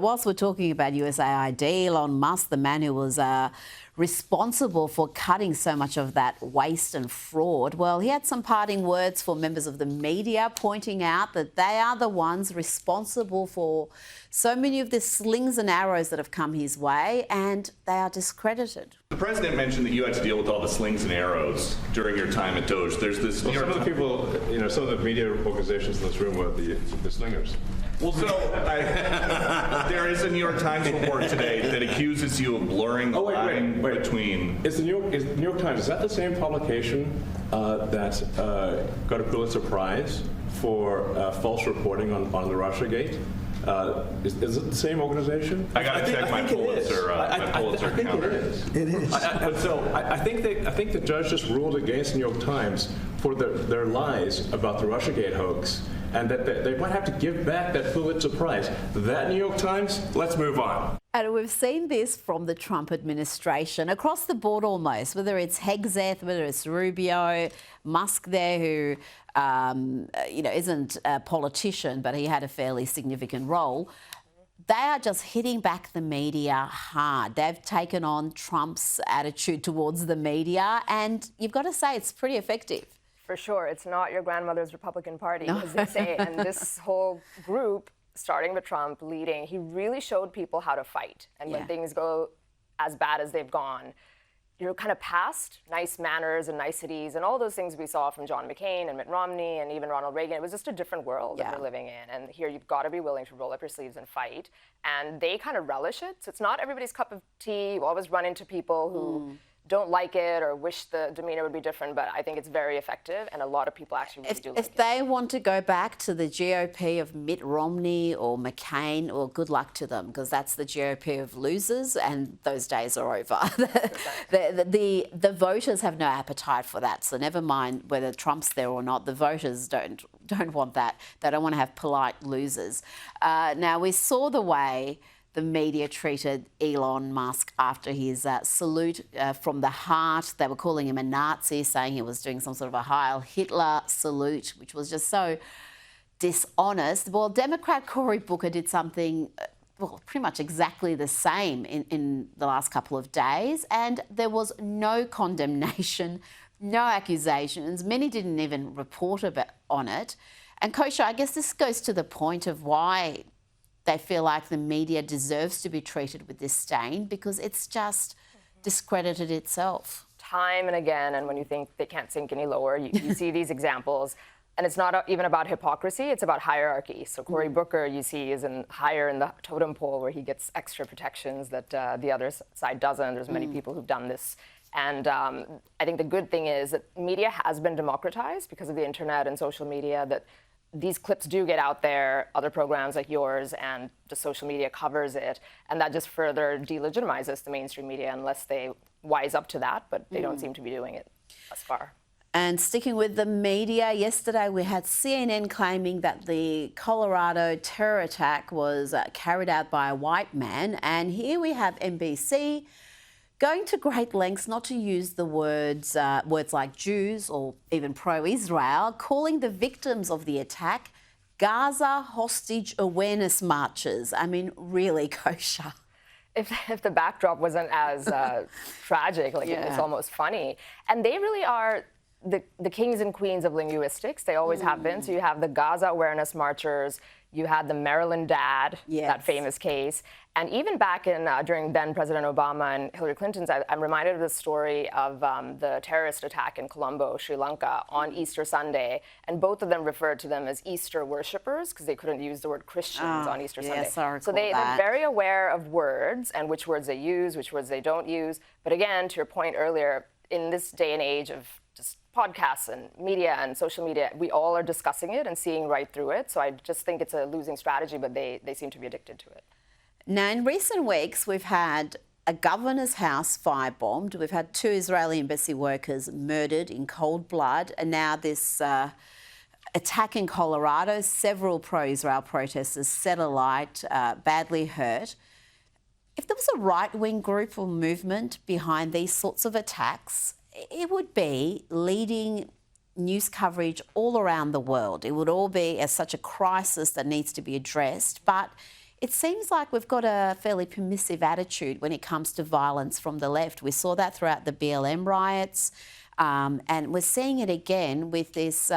Whilst we're talking about USAID, Elon Musk, the man who was responsible for cutting so much of that waste and fraud, well, he had some parting words for members of the media, pointing out that they are the ones responsible for so many of the slings and arrows that have come his way, and they are discredited. The president mentioned that you had to deal with all the slings and arrows during your time at Doge. There's this. Well, some of the people, some of the media organizations in this room were the slingers. Well, so there is a New York Times report today that accuses you of blurring the line between. Is the New York Times, is that the same publication that got a Pulitzer Prize for false reporting on the Russiagate? Is it the same organization? I got to check my Pulitzer account. It is. I think the judge just ruled against the New York Times for their lies about the Russiagate hoax, and that they might have to give back that Pulitzer Prize. That New York Times, let's move on. And we've seen this from the Trump administration across the board almost, whether it's Hegseth, whether it's Rubio, Musk there, who isn't a politician, but he had a fairly significant role. They are just hitting back the media hard. They've taken on Trump's attitude towards the media, and you've got to say it's pretty effective. For sure. It's not your grandmother's Republican Party, as they say. And this whole group, starting with Trump, leading, he really showed people how to fight. And when things go as bad as they've gone, you're kind of past nice manners and niceties and all those things we saw from John McCain and Mitt Romney and even Ronald Reagan. It was just a different world that we're living in. And here you've got to be willing to roll up your sleeves and fight. And they kind of relish it. So it's not everybody's cup of tea. You always run into people who don't like it or wish the demeanor would be different, but I think it's very effective, and a lot of people actually really do like it. If they want to go back to the GOP of Mitt Romney or McCain, well, good luck to them, because that's the GOP of losers, and those days are over. the voters have no appetite for that, so never mind whether Trump's there or not. The voters don't want that. They don't want to have polite losers. Now, we saw the way the media treated Elon Musk after his salute from the heart. They were calling him a Nazi, saying he was doing some sort of a Heil Hitler salute, which was just so dishonest. Well, Democrat Cory Booker did something, pretty much exactly the same in the last couple of days, and there was no condemnation, no accusations. Many didn't even report on it. And Kosha, I guess this goes to the point of why they feel like the media deserves to be treated with disdain, because it's just discredited itself. Time and again, and when you think they can't sink any lower, you see these examples. And it's not even about hypocrisy, it's about hierarchy. So Cory Booker, you see, is higher in the totem pole, where he gets extra protections that the other side doesn't. There's many people who've done this. And I think the good thing is that media has been democratized because of the internet and social media, that these clips do get out there, other programs like yours, and the social media covers it. And that just further delegitimizes the mainstream media unless they wise up to that, but they don't seem to be doing it thus far. And sticking with the media, yesterday we had CNN claiming that the Colorado terror attack was carried out by a white man. And here we have NBC going to great lengths not to use the words like Jews or even pro-Israel, calling the victims of the attack Gaza hostage awareness marches. I mean, really, Kosha. If the backdrop wasn't as tragic, it's almost funny. And they really are the kings and queens of linguistics. They always have been. So you have the Gaza awareness marchers, you had the Maryland dad, that famous case. And even back in during then President Obama and Hillary Clinton's, I'm reminded of the story of the terrorist attack in Colombo, Sri Lanka, on Easter Sunday. And both of them referred to them as Easter worshippers because they couldn't use the word Christians on Easter Sunday. So they're very aware of words and which words they use, which words they don't use. But again, to your point earlier, in this day and age of just podcasts and media and social media, we all are discussing it and seeing right through it. So I just think it's a losing strategy, but they seem to be addicted to it. Now, in recent weeks, we've had a governor's house firebombed. We've had 2 Israeli embassy workers murdered in cold blood. And now this attack in Colorado, several pro-Israel protesters set alight, badly hurt. If there was a right-wing group or movement behind these sorts of attacks, it would be leading news coverage all around the world. It would all be as such a crisis that needs to be addressed. But it seems like we've got a fairly permissive attitude when it comes to violence from the left. We saw that throughout the BLM riots, and we're seeing it again with this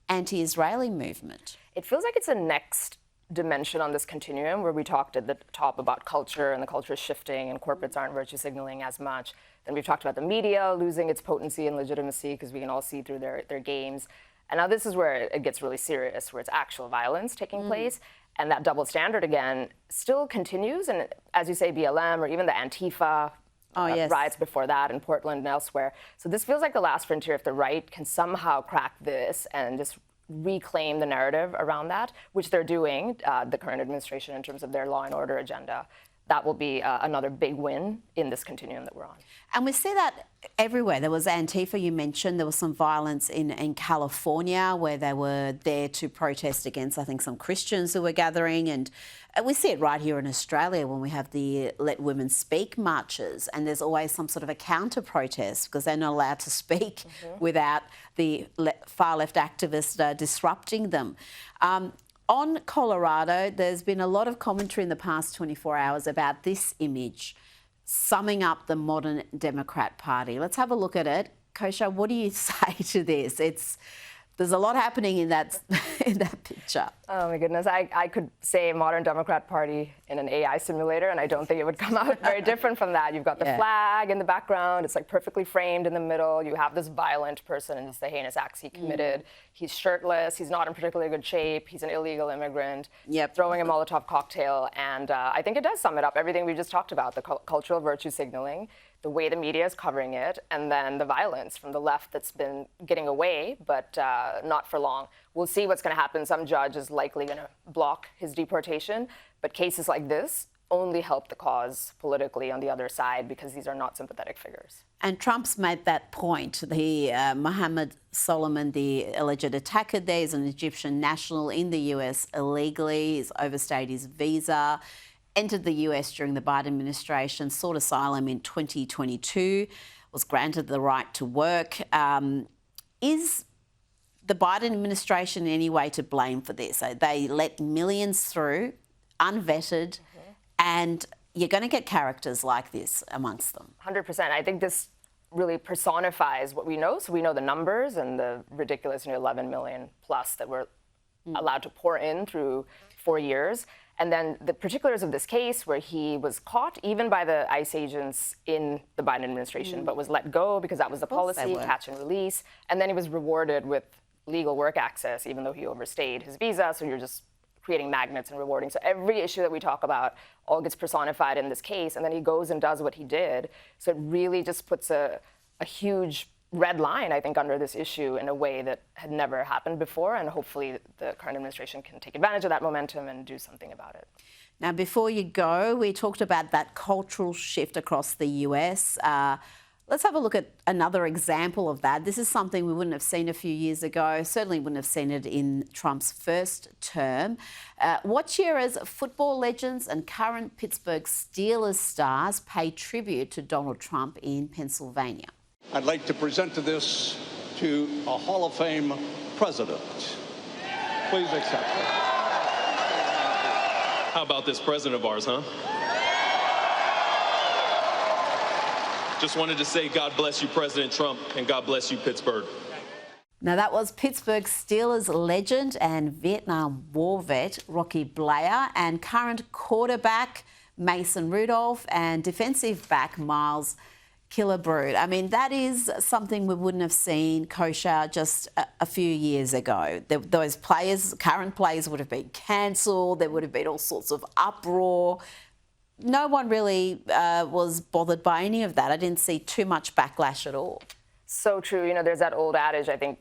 anti-Israeli movement. It feels like it's a next dimension on this continuum where we talked at the top about culture and the culture is shifting and corporates aren't virtue signaling as much. Then we've talked about the media losing its potency and legitimacy because we can all see through their games. And now this is where it gets really serious, where it's actual violence taking place. And that double standard again still continues. And as you say, BLM or even the Antifa riots before that in Portland and elsewhere. So this feels like the last frontier if the right can somehow crack this and just reclaim the narrative around that, which they're doing, the current administration, in terms of their law and order agenda. That will be another big win in this continuum that we're on. And we see that everywhere. There was Antifa, you mentioned. There was some violence in California where they were there to protest against, I think, some Christians who were gathering. And we see it right here in Australia when we have the Let Women Speak marches. And there's always some sort of a counter-protest because they're not allowed to speak without the far-left activists disrupting them. On Colorado, there's been a lot of commentary in the past 24 hours about this image summing up the modern Democrat Party. Let's have a look at it. Kosha, what do you say to this? There's a lot happening in that picture. Oh my goodness, I could say modern Democrat Party in an AI simulator and I don't think it would come out very different from that. You've got the flag in the background, it's like perfectly framed in the middle. You have this violent person and it's the heinous acts he committed. He's shirtless, he's not in particularly good shape, he's an illegal immigrant, throwing a Molotov cocktail. And I think it does sum it up, everything we just talked about, the cultural virtue signaling, the way the media is covering it, and then the violence from the left that's been getting away, but not for long. We'll see what's going to happen. Some judge is likely going to block his deportation, but cases like this only help the cause politically on the other side because these are not sympathetic figures. And Trump's made that point. Mohammed Solomon, the alleged attacker there, is an Egyptian national in the US illegally. He's overstayed his visa, entered the US during the Biden administration, sought asylum in 2022, was granted the right to work. Is the Biden administration in any way to blame for this? They let millions through, unvetted, and you're going to get characters like this amongst them. 100%. I think this really personifies what we know. So we know the numbers and the ridiculous 11 million plus that were allowed to pour in through 4 years. And then the particulars of this case where he was caught even by the ICE agents in the Biden administration, but was let go because that was the policy, catch and release. And then he was rewarded with legal work access, even though he overstayed his visa. So you're just creating magnets and rewarding. So every issue that we talk about all gets personified in this case. And then he goes and does what he did. So it really just puts a huge red line, I think, under this issue in a way that had never happened before. And hopefully the current administration can take advantage of that momentum and do something about it. Now, before you go, we talked about that cultural shift across the US. Let's have a look at another example of that. This is something we wouldn't have seen a few years ago, certainly wouldn't have seen it in Trump's first term. Watch here as football legends and current Pittsburgh Steelers stars pay tribute to Donald Trump in Pennsylvania. I'd like to present this to a Hall of Fame president. Please accept it. How about this president of ours, huh? Just wanted to say God bless you, President Trump, and God bless you, Pittsburgh. Now, that was Pittsburgh Steelers legend and Vietnam War vet Rocky Blair and current quarterback Mason Rudolph and defensive back Miles Killebrew. I mean, that is something we wouldn't have seen, Kosha, just a few years ago. Those players, current players, would have been cancelled. There would have been all sorts of uproar. No one really was bothered by any of that. I didn't see too much backlash at all. So true. You know, there's that old adage, I think,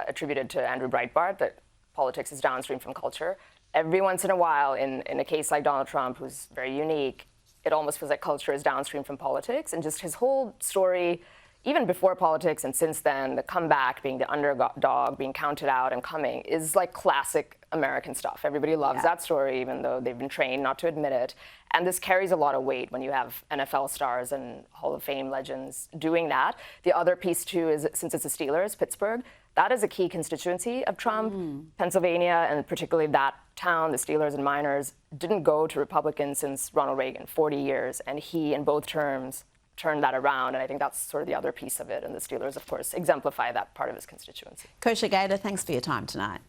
attributed to Andrew Breitbart, that politics is downstream from culture. Every once in a while, in a case like Donald Trump, who's very unique, it almost feels like culture is downstream from politics. And just his whole story, even before politics and since then, the comeback, being the underdog, being counted out and coming, is like classic American stuff. Everybody loves that story, even though they've been trained not to admit it. And this carries a lot of weight when you have NFL stars and Hall of Fame legends doing that. The other piece, too, is since it's the Steelers, Pittsburgh, that is a key constituency of Trump. Pennsylvania, and particularly that town, the Steelers and Miners, didn't go to Republicans since Ronald Reagan, 40 years, and he, in both terms, turned that around, and I think that's sort of the other piece of it, and the Steelers, of course, exemplify that part of his constituency. Kosha Gada, thanks for your time tonight.